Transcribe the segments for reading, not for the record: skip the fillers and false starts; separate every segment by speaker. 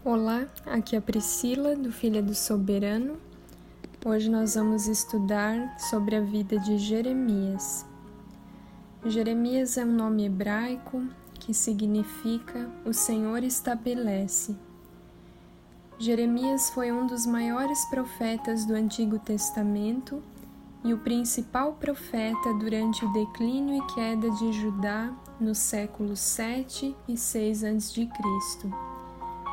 Speaker 1: Olá, aqui é a Priscila, do Filha do Soberano. Hoje nós vamos estudar sobre a vida de Jeremias. Jeremias é um nome hebraico que significa "o Senhor estabelece". Jeremias foi um dos maiores profetas do Antigo Testamento e o principal profeta durante o declínio e queda de Judá nos séculos 7 e 6 a.C.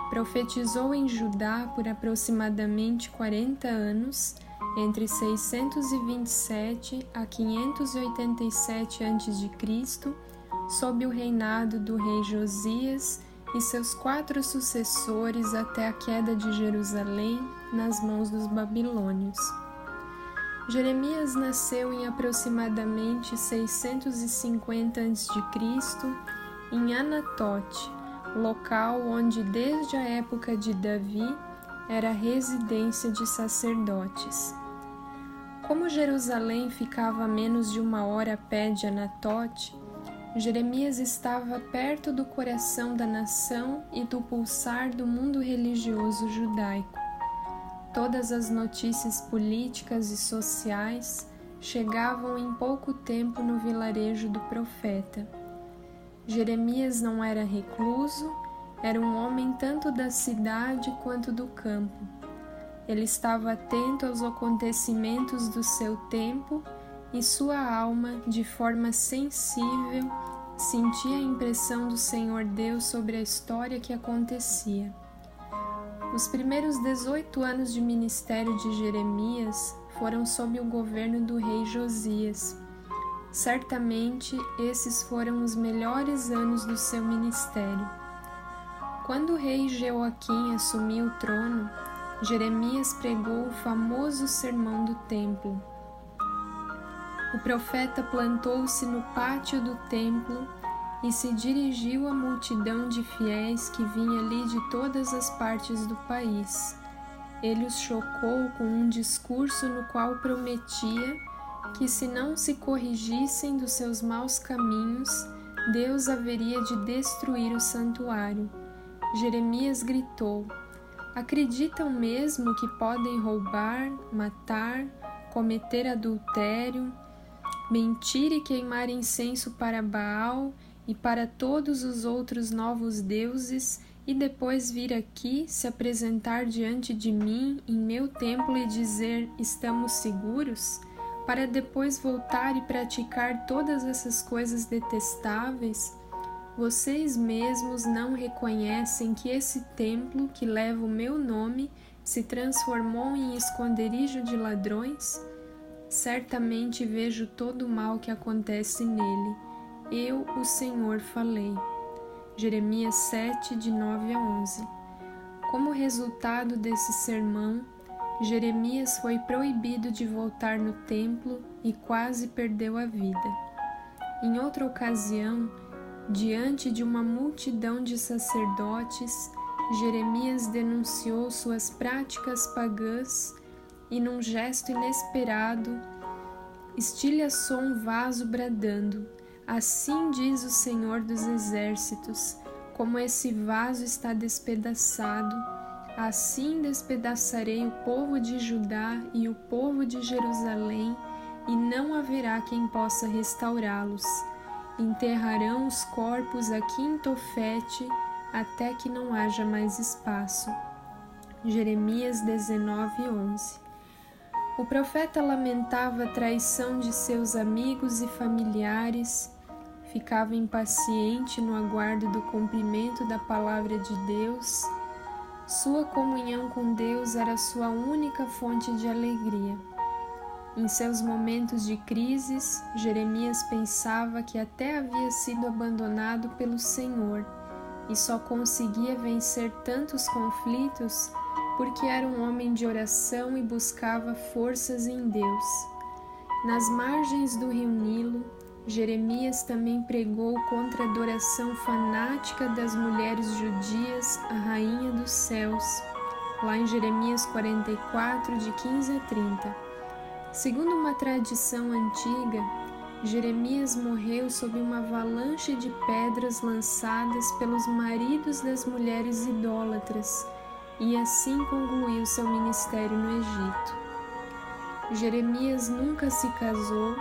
Speaker 1: Profetizou em Judá por aproximadamente 40 anos, entre 627 a 587 a.C., sob o reinado do rei Josias e seus 4 sucessores até a queda de Jerusalém nas mãos dos babilônios. Jeremias nasceu em aproximadamente 650 a.C. em Anatote, local onde desde a época de Davi era residência de sacerdotes. Como Jerusalém ficava a menos de 1 hora a pé de Anatote, Jeremias estava perto do coração da nação e do pulsar do mundo religioso judaico. Todas as notícias políticas e sociais chegavam em pouco tempo no vilarejo do profeta. Jeremias não era recluso, era um homem tanto da cidade quanto do campo. Ele estava atento aos acontecimentos do seu tempo e sua alma, de forma sensível, sentia a impressão do Senhor Deus sobre a história que acontecia. Os primeiros 18 anos de ministério de Jeremias foram sob o governo do rei Josias. Certamente, esses foram os melhores anos do seu ministério. Quando o rei Jeoaquim assumiu o trono, Jeremias pregou o famoso Sermão do Templo. O profeta plantou-se no pátio do templo e se dirigiu à multidão de fiéis que vinha ali de todas as partes do país. Ele os chocou com um discurso no qual prometia que, se não se corrigissem dos seus maus caminhos, Deus haveria de destruir o santuário. Jeremias gritou: "Acreditam mesmo que podem roubar, matar, cometer adultério, mentir e queimar incenso para Baal e para todos os outros novos deuses e depois vir aqui se apresentar diante de mim em meu templo e dizer: estamos seguros? Para depois voltar e praticar todas essas coisas detestáveis? Vocês mesmos não reconhecem que esse templo que leva o meu nome se transformou em esconderijo de ladrões? Certamente vejo todo o mal que acontece nele. Eu, o Senhor, falei." Jeremias 7, de 9 a 11. Como resultado desse sermão, Jeremias foi proibido de voltar no templo e quase perdeu a vida. Em outra ocasião, diante de uma multidão de sacerdotes, Jeremias denunciou suas práticas pagãs e, num gesto inesperado, estilhaçou um vaso bradando: "Assim diz o Senhor dos Exércitos, como esse vaso está despedaçado, assim despedaçarei o povo de Judá e o povo de Jerusalém, e não haverá quem possa restaurá-los. Enterrarão os corpos aqui em Tofete, até que não haja mais espaço." Jeremias 19, 11. O profeta lamentava a traição de seus amigos e familiares, ficava impaciente no aguardo do cumprimento da palavra de Deus. Sua comunhão com Deus era sua única fonte de alegria. Em seus momentos de crises, Jeremias pensava que até havia sido abandonado pelo Senhor e só conseguia vencer tantos conflitos porque era um homem de oração e buscava forças em Deus. Nas margens do rio Nilo, Jeremias também pregou contra a adoração fanática das mulheres judias à Rainha dos Céus, lá em Jeremias 44, de 15 a 30. Segundo uma tradição antiga, Jeremias morreu sob uma avalanche de pedras lançadas pelos maridos das mulheres idólatras e assim concluiu seu ministério no Egito. Jeremias nunca se casou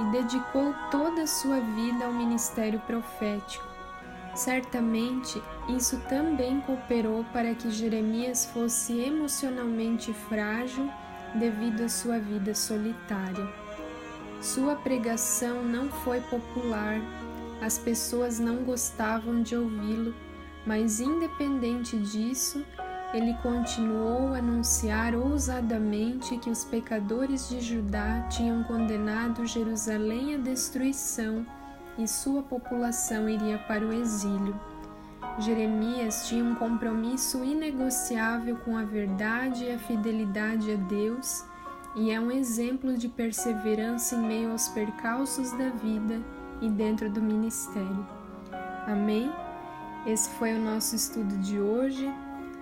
Speaker 1: e dedicou toda a sua vida ao ministério profético. Certamente, isso também cooperou para que Jeremias fosse emocionalmente frágil devido à sua vida solitária. Sua pregação não foi popular, as pessoas não gostavam de ouvi-lo, mas independente disso, ele continuou a anunciar ousadamente que os pecadores de Judá tinham condenado Jerusalém à destruição e sua população iria para o exílio. Jeremias tinha um compromisso inegociável com a verdade e a fidelidade a Deus, e é um exemplo de perseverança em meio aos percalços da vida e dentro do ministério. Amém? Esse foi o nosso estudo de hoje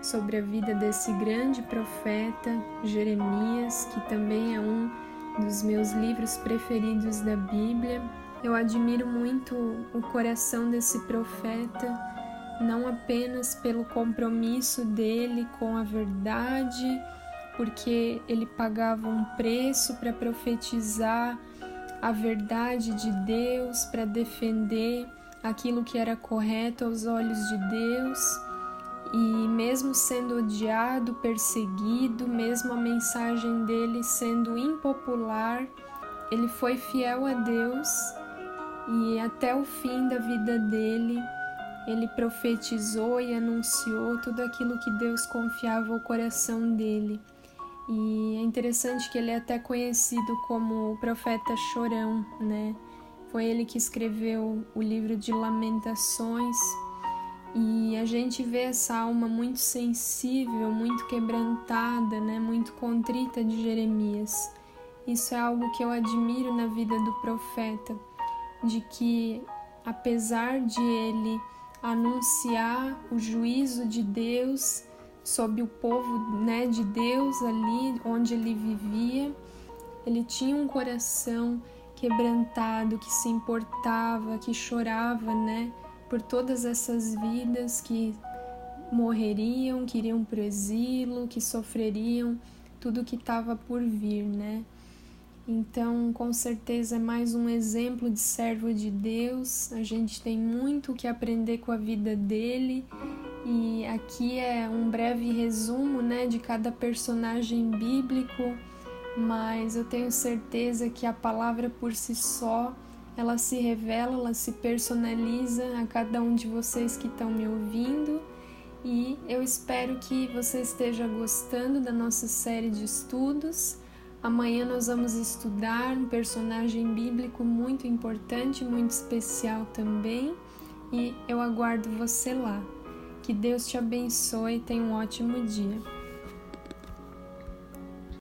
Speaker 1: sobre a vida desse grande profeta, Jeremias, que também é um dos meus livros preferidos da Bíblia. Eu admiro muito o coração desse profeta, não apenas pelo compromisso dele com a verdade, porque ele pagava um preço para profetizar a verdade de Deus, para defender aquilo que era correto aos olhos de Deus, e mesmo sendo odiado, perseguido, mesmo a mensagem dele sendo impopular, ele foi fiel a Deus e até o fim da vida dele, ele profetizou e anunciou tudo aquilo que Deus confiava ao coração dele. E é interessante que ele é até conhecido como o profeta chorão, né? Foi ele que escreveu o livro de Lamentações, e a gente vê essa alma muito sensível, muito quebrantada, né? Muito contrita de Jeremias. Isso é algo que eu admiro na vida do profeta, de que apesar de ele anunciar o juízo de Deus sobre o povo, né, de Deus ali onde ele vivia, ele tinha um coração quebrantado, que se importava, que chorava, né, por todas essas vidas que morreriam, que iriam para o exílio, que sofreriam tudo que estava por vir, né? Então, com certeza, é mais um exemplo de servo de Deus. A gente tem muito o que aprender com a vida dele. E aqui é um breve resumo, né, de cada personagem bíblico, mas eu tenho certeza que a palavra por si só, ela se revela, ela se personaliza a cada um de vocês que estão me ouvindo. E eu espero que você esteja gostando da nossa série de estudos. Amanhã nós vamos estudar um personagem bíblico muito importante, muito especial também, e eu aguardo você lá. Que Deus te abençoe e tenha um ótimo dia.